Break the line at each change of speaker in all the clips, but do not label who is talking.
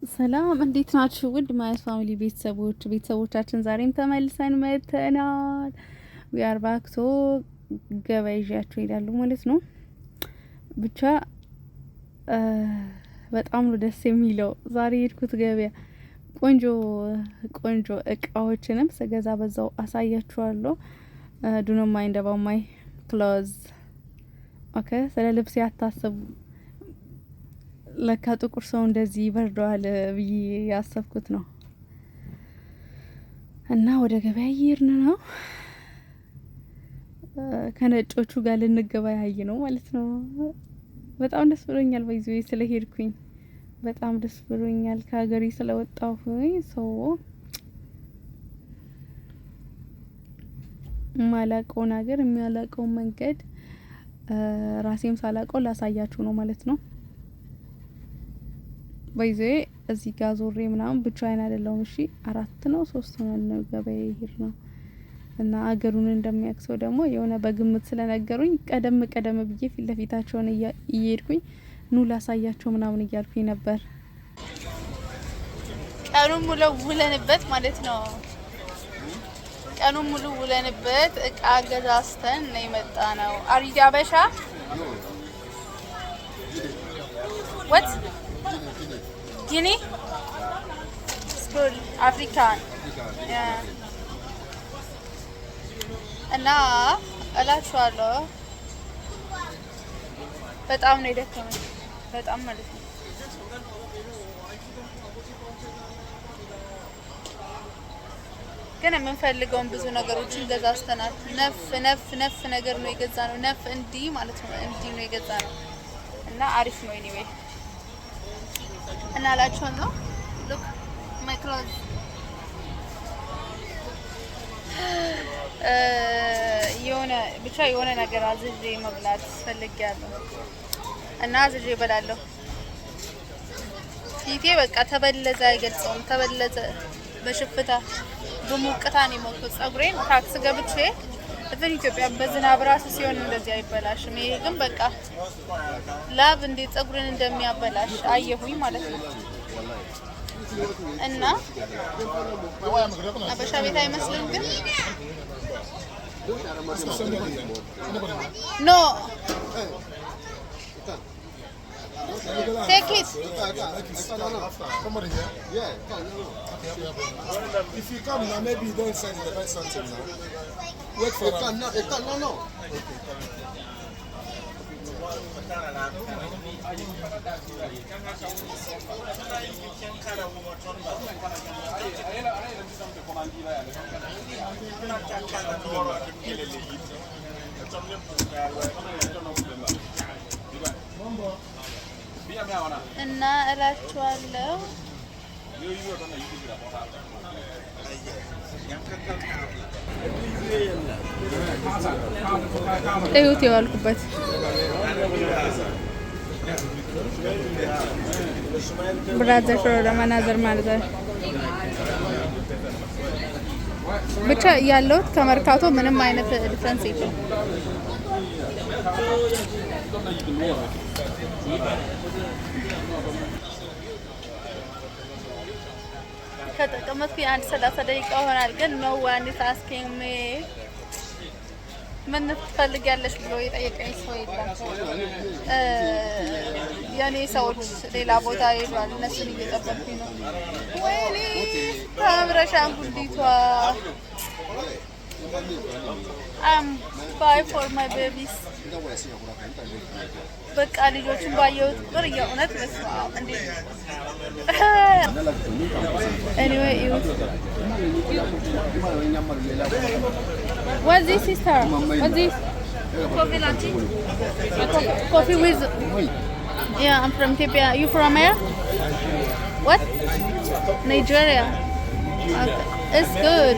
ሰላም እንዴት ናችሁ? ውድ ማያስ ፋሚሊ ቤተሰቦቻችን ዛሬም ተመልሰን መጥተናል። ዊ አር ባክ ሶ ገበያ ይዣችሁ እሄዳለሁ ማለት ነው። ብቻ በጣም ነው ደስ የሚለው ዛሬ የሄድኩት ገበያ። ቆንጆ ቆንጆ እቃዎችንም ስገዛ በዛው አሳያችኋለሁ። ዱ ኖት ማይንድ አባውት ማይ ክሎዝ ኦኬ። ስለ ልብስ ያታስቡ ለካ ጥቁር ሰው እንደዚህ ይበርደዋል ብዬ ያሰብኩት ነው። እና ወደ ገበያ እየሄድን ነው። ከነጮቹ ጋር ልንገበያይ ነው ማለት ነው። በጣም ደስ ብሎኛል። በዚህ ስለሄድኩኝ በጣም ደስ ብሎኛል። ከሀገሬ ስለወጣሁኝ ሰው ማላቀውን ሀገር የሚያላቀውን መንገድ ራሴም ሳላቀው ላሳያችሁ ነው ማለት ነው። በይዜ እዚህ ጋር ዞሬ ምናምን ብቻዬን አይደለሁም። እሺ 4 ነው 3 ነው ገበያ ይሄድ ነው። እና አገሩን እንደሚያክሰው ደግሞ የሆነ በግምት ስለነገሩኝ ቀደም ብዬ ፊት ለፊታቸውን እየሄድኩኝ ኑ ላሳያቸው ምናምን እያልኩኝ ነበር። ቀኑን ሙሉ ውለንበት ማለት ነው። ቀኑን ሙሉ ውለንበት እቃ ገዛዝተን ነው የመጣ ነው። አሪዲ አበሻ what Guinea? School African. Yeah. እና እላችኋለሁ በጣም ነው የደከመኝ። በጣም ማለት ነው። ግን የምንፈልገውን ብዙ ነገሮችን ገዛዝተናል። ነፍ ነገር ነው የገዛነው። ነፍ እንዲህ ማለት ነው። እንዲህ ነው የገዛነው እና አሪፍ ነው anyway እና አላችኋለሁ look my clothes የሆነ ነገር አዝዤ መብላት ፈልጌያለሁ እና አዝዤ እበላለሁ። ፊቴ በቃ ተበለዘ፣ አይገልጸውም። ተበለዘ በሽፍታ በሙቀታ ነው የሞተው። ጸጉሬን ታክስ ገብቼ እዚህ ኢትዮጵያ በዝናብ ራሱ ሲሆን እንደዚህ አይበላሽም። ይሄ ግን በቃ ላብ እንዴት ጸጉርን እንደሚያበላሽ አየሁኝ ማለት ነው። እና አበሻ ቤት አይመስልም ግን ኖ take it.
If you come now, maybe you don't send the best something now. Wait for it. No.
እና እላችኋለሁ እዩት የዋልኩበት ብራዘር ፍሮዳ ማናዘር ማለት ብቻ ያለው ከመርካቶ ምንም አይነት ዲፈረንስ የለም። ከተቀመጥኩ አንድ 30 ደቂቃ ሆናል። ግን ነው ዋን ታስኪንግ ሜ ምን ትፈልጊያለሽ ብሎ የጠየቀኝ ሰው የለም። የኔ ሰዎች ሌላ ቦታ ሄዷል። እነሱን እየጠበቅኩኝ ነው። ወይኔ ታምረሻን ጉዲቷ buy for my babies በቃ ልጆችን ባየሁት ቁጥር የእውነት መስዋ እንዴ anyway what's this sister? What's this? Coffee latte? Coffee with yeah, I'm from Ethiopia. You from where? What? Nigeria. Okay. It's good.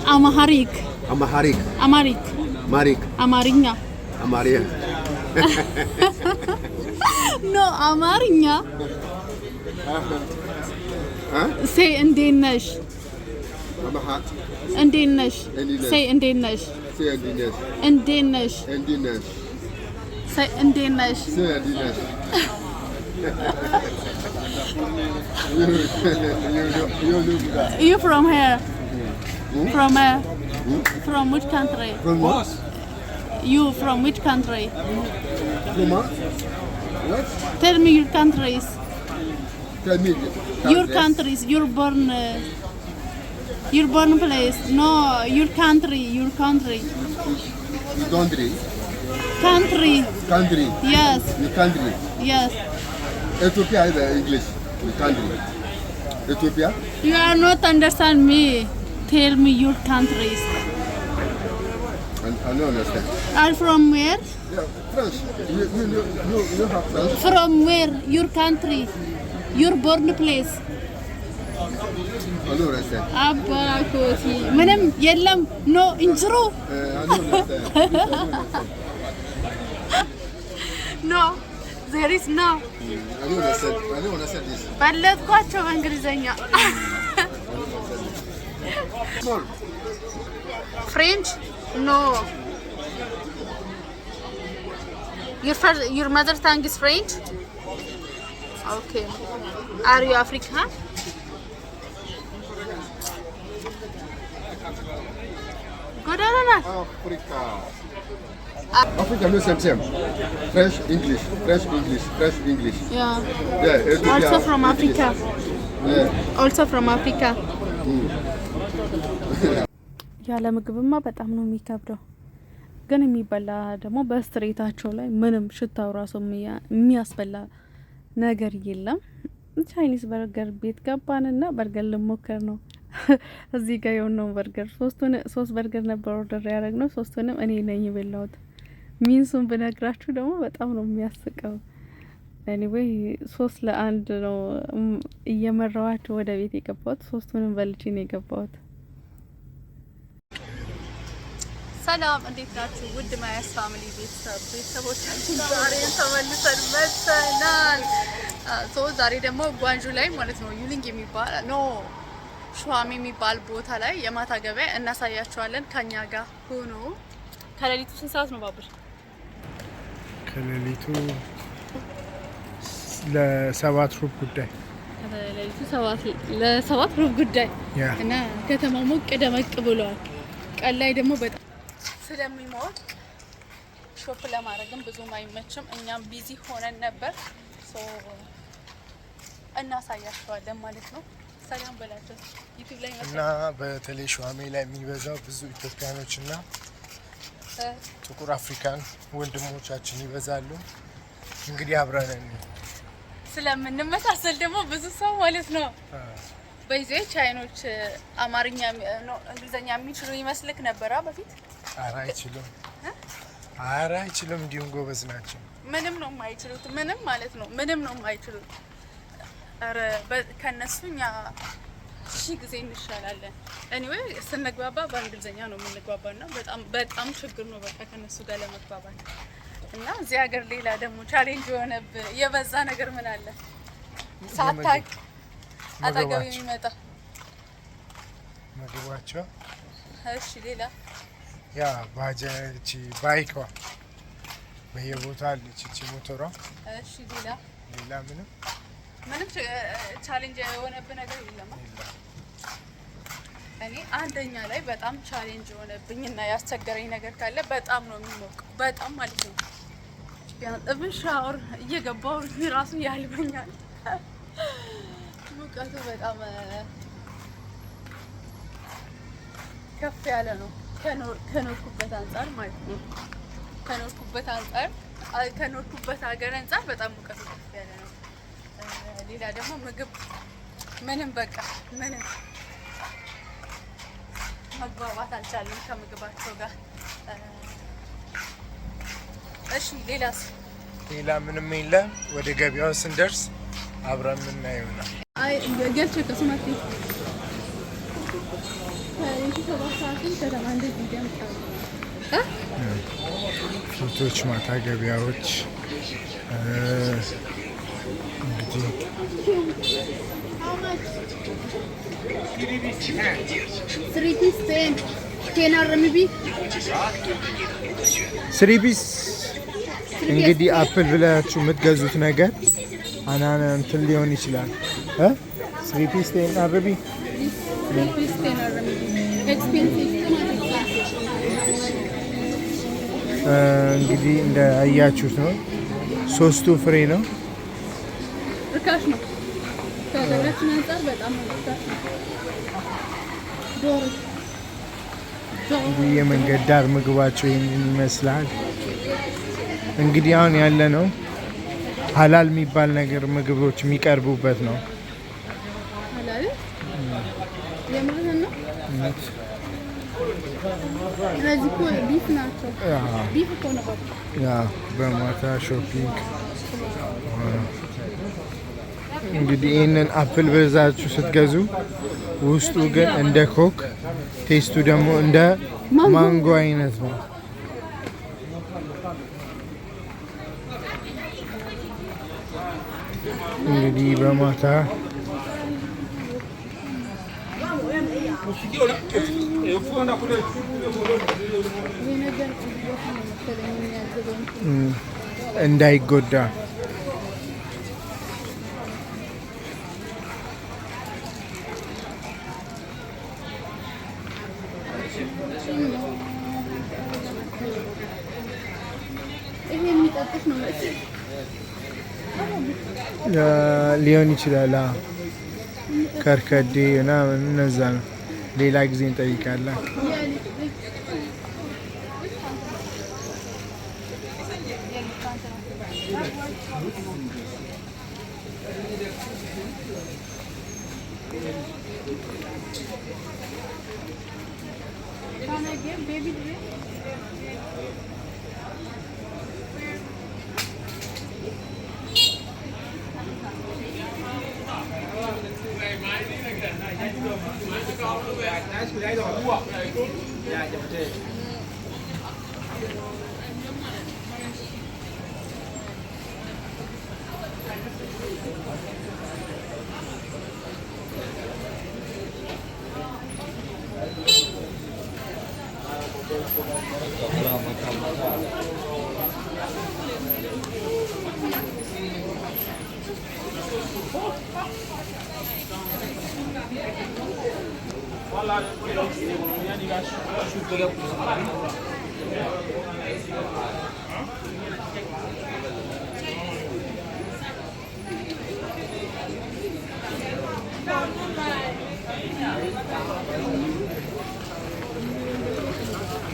Amharic. Amarinya. No, Amarinya. Say እንዴት ነሽ? Say እንዴት ነሽ? እንዴት ነሽ? Say እንዴት ነሽ? You from here? From where? From which country?
From what?
You from which country?
From what? What?
Tell me your countries.
Tell me.
Your countries. Your born place. No, your country. Your country.
Your country.
Country.
Country.
Yes.
Your country.
Yes.
Ethiopia is English. Your country. Ethiopia.
You are not understand me. Tell me your countries.
I don't understand.
Are from where?
Yeah, French. You have French.
From where? Your country. Your born place.
I don't understand.
Abakoti. Manem yellam no injru.
I don't understand.
No. There is no.
I don't understand. I don't understand this.
በለጥኳቸው በእንግሊዘኛ
Small.
French? No. Your mother tongue is French? Okay. Are you African? Good or not?
Africa. Africa no same. French, English, French, English, French, English.
Yeah.
Yeah. Ethiopia,
Also from
English.
Africa.
Yeah.
Also from Africa. ያለ ምግብማ በጣም ነው የሚከብደው። ግን የሚበላ ደግሞ በስትሬታቸው ላይ ምንም ሽታው ራሱ የሚያስበላ ነገር የለም። ቻይኒዝ በርገር ቤት ገባንና በርገር ልሞክር ነው። እዚህ ጋር የሆነው በርገር ሶስት በርገር ነበር ኦርደር ያደረግነው። ሶስቱንም እኔ ነኝ የበላሁት። ሚንሱን ብነግራችሁ ደግሞ በጣም ነው የሚያስቀው። ኤኒዌይ 3-1 ነው እየመራዋቸው ወደ ቤት የገባሁት። ሶስቱንም በልቼ ነው የገባሁት። ሰላም እንዴት ናችሁ? ውድ ማያስ ፋሚሊ ቤተሰቦቻችን ዛሬ ተመልሰን መጥተናል። ዛሬ ደግሞ ጓንጁ ላይ ማለት ነው ዩሊንግ የሚባል ሸዋሚ የሚባል ቦታ ላይ የማታ ገበያ እናሳያቸዋለን። ከኛ ጋር ሆኖ ከሌሊቱ ስንት ሰዓት ነው ባቡሽ?
ከሌሊቱ ለ7 ሩብ ጉዳይ
ከሌሊቱ 7 ሩብ ጉዳይ እና ከተማው ሞቅ ደመቅ ብሏል። ቀን ላይ ደግሞ በጣም ስለሚሞቅ ሾፕ ለማድረግም ብዙም አይመችም። እኛም ቢዚ ሆነን ነበር። እናሳያቸዋለን ማለት ነው። ሰላም በላቸው ዩቲዩብ ላይ
እና በተለይ ሸዋሜ ላይ የሚበዛው ብዙ ኢትዮጵያኖች እና ጥቁር አፍሪካን ወንድሞቻችን ይበዛሉ። እንግዲህ አብረን
ስለምንመሳሰል ደግሞ ብዙ ሰው ማለት ነው በዚህ ቻይኖች አማርኛ ነው እንግሊዘኛ የሚችሉ ይመስልክ ነበር በፊት። ኧረ አይችሉም። እንዲሁም ጎበዝ ናቸው። ምንም ነው የማይችሉት። ምንም ማለት ነው ምንም ነው የማይችሉት። ኧረ ከነሱኛ ሺህ ጊዜ እንሻላለን። ኤኒዌይ ስንግባባ በእንግሊዘኛ ነው የምንግባባና በጣም ችግር ነው በቃ ከነሱ ጋር ለመግባባት። እና እዚህ ሀገር ሌላ ደግሞ ቻሌንጅ የሆነብህ የበዛ ነገር ምን አለ ሳታውቅ አጠገብ የሚመጣ
ምግባቸው።
እሺ ሌላ
ያ ባጃጅ ባይኳ በየቦታው አለች እቺ ሞተሯ። እሺ ሌላ ምንም
ቻሌንጅ የሆነብህ ነገር የለም? እኔ አንደኛ ላይ በጣም ቻሌንጅ የሆነብኝና ያስቸገረኝ ነገር ካለ በጣም ነው የሚሞቀው። በጣም ማለት ነው ቢያንስ ሻወር እየገባሁ ራሱ ያልበኛል። ሙቀቱ በጣም ከፍ ያለ ነው ከኖርኩበት አንፃር ማለት ነው። ከኖርኩበት ሀገር አንፃር በጣም ሙቀቱ ከፍ ያለ ነው። ሌላ ደግሞ ምግብ ምንም በቃ ምንም መግባባት አልቻለም ከምግባቸው ጋር። እሺ ሌላ
ምንም የለም። ወደ ገበያው ስንደርስ አብረን የምናየው ነው።
አይ ገርቸ ከሱማቲ
ፎቶች፣ ማታ ገበያዎች እንግዲህ ስሪቢስ እንግዲህ አፕል ብላችሁ የምትገዙት ነገር አናና እንትን ሊሆን ይችላል። ስሪ ፒስ አረቢ እንግዲህ እንደ አያችሁት ነው። 3ቱ ፍሬ ነው።
ርካሽ ነው። ከሀገራችን አንጻር በጣም ርካሽ ነው።
እንግዲህ የመንገድ ዳር ምግባቸው ይህንን ይመስላል። እንግዲህ አሁን ያለ ነው ሀላል የሚባል ነገር ምግቦች የሚቀርቡበት ነው።
ሀላል የምርህን ነው። እነዚህ እኮ ቢፍ ናቸው። ቢፍ እኮ ነው።
በማታ ሾፒንግ እንግዲህ ይህንን አፕል በዛችሁ ስትገዙ ውስጡ ግን እንደ ኮክ ቴስቱ ደግሞ እንደ ማንጎ አይነት ነው። እንግዲህ በማታ እንዳይጎዳ ሊሆን ይችላል። ከርከዴ ምናምን እነዛ ነው። ሌላ ጊዜ እንጠይቃለን።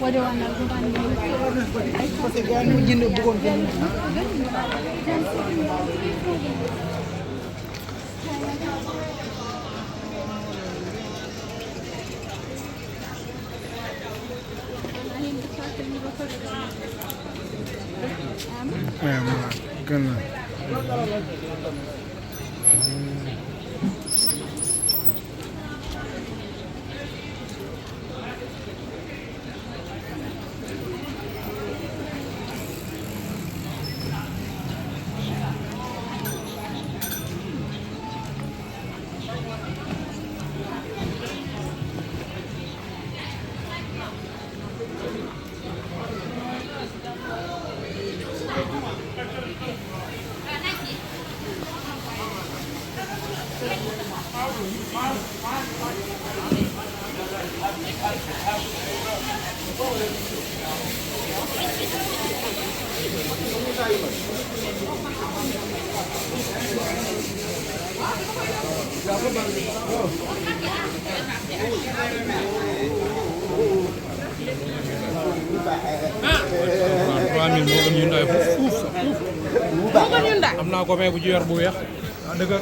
ወደ ዋና
am naa ko may bu ci yor bu weex dëgg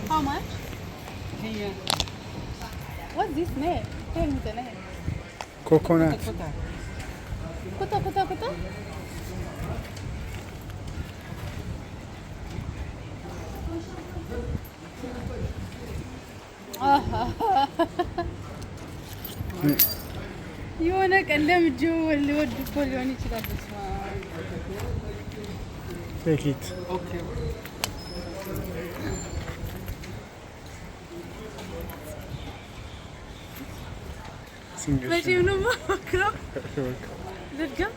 How much? Here. What's this name? Tell me the name.
Coconut.
Kuta. የሆነ ቀን ለምጄው ሊወድ እኮ ሊሆን ይችላል።
Take it.
Okay.
Single.
መቼም ነው የማሞክረው። ልድገም።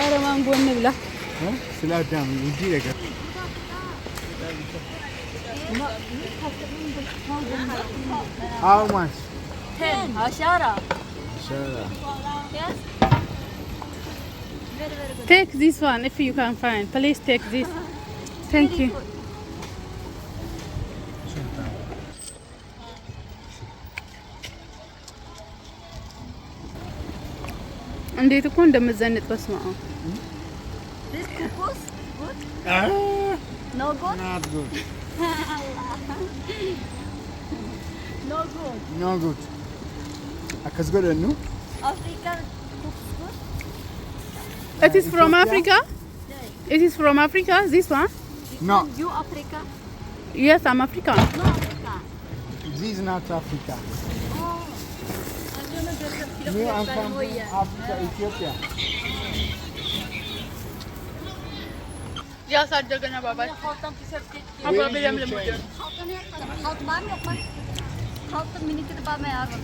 ኧረ ማንጎ እንብላ።
ስለ አዳም እንጂ ነገር How much?
10. Ashara.
Sure.
Yes. Very, very good.
Take this one if you can find. Please take this. Thank you. እንዴት እኮ እንደምዘንጥ በስማ
This couscous good? No good?
Not good.
No good.
No good. Akkas godhannu.
African couscous?
It is from Africa? It is from Africa, this one?
No,
You Africa?
Yes, I'm African.
No Africa.
this is not Africa.
Oh.
Me, I'm from Africa, Ethiopia.
ያሳደገና ባባይ
Halktan pişirdik.
አባባ ለምለም
Halk var mı yok mu? Halktan minikli bana yardım.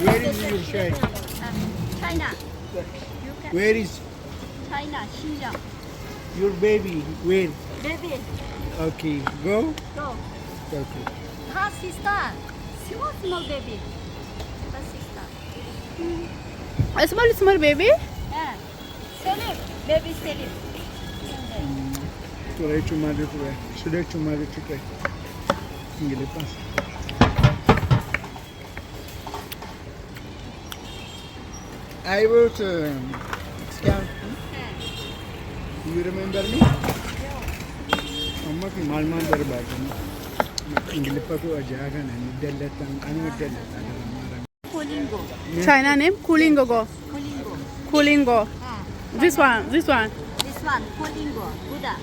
Where is your child?
China.
Where is
China. Xinjiang.
your baby? Where?
Baby.
Okay, go.
Go.
Okay.
Her sister. Small baby. Her sister.
small baby?
Yeah. Selim. Baby Selim.
Turai chumare pure. Sudah chumare chikai. Ingile pas. I wrote scam. You remember me? Amma ki malman darbaga. Ingile pasu ajaga na nidallatan anu dallatan.
Colingo.
China name? Kulingo.
Colingo.
Kulingo.
Ah.
This one.
This one. Colingo. Buddha.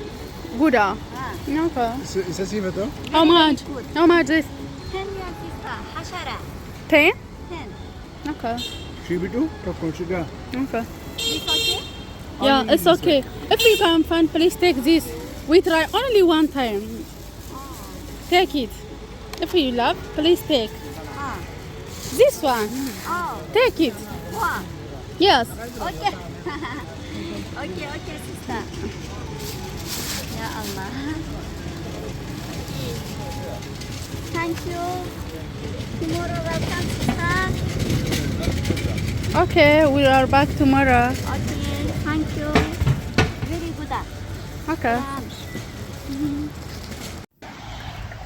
Buddha.
Ah.
Okay.
Isa si betul?
How much?
Good.
How much this?
10 years sister. Hashara.
10?
10.
Okay.
Si betul? Tak consider.
Okay.
This okay?
Yeah, it's okay. If you can find, please take this. We try only one time. Take it. If you love, please take.
Ah.
This one.
Oh.
Take it.
Wow.
Yes.
Okay. Okay, sister. Ya Allah. Thank you. Tomorrow welcome, sister.
Okay, we are back tomorrow.
Okay, thank you. Very good.
Okay.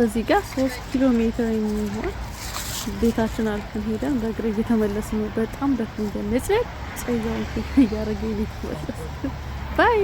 እዚህ ጋር 3 ኪሎ ሜትር የሚሆን ቤታችን አልፈን ሄደን በእግር እየተመለስን ነው። በጣም ደክሞኛል። ነጭ እያረገ ቤት ተመለስ። ባይ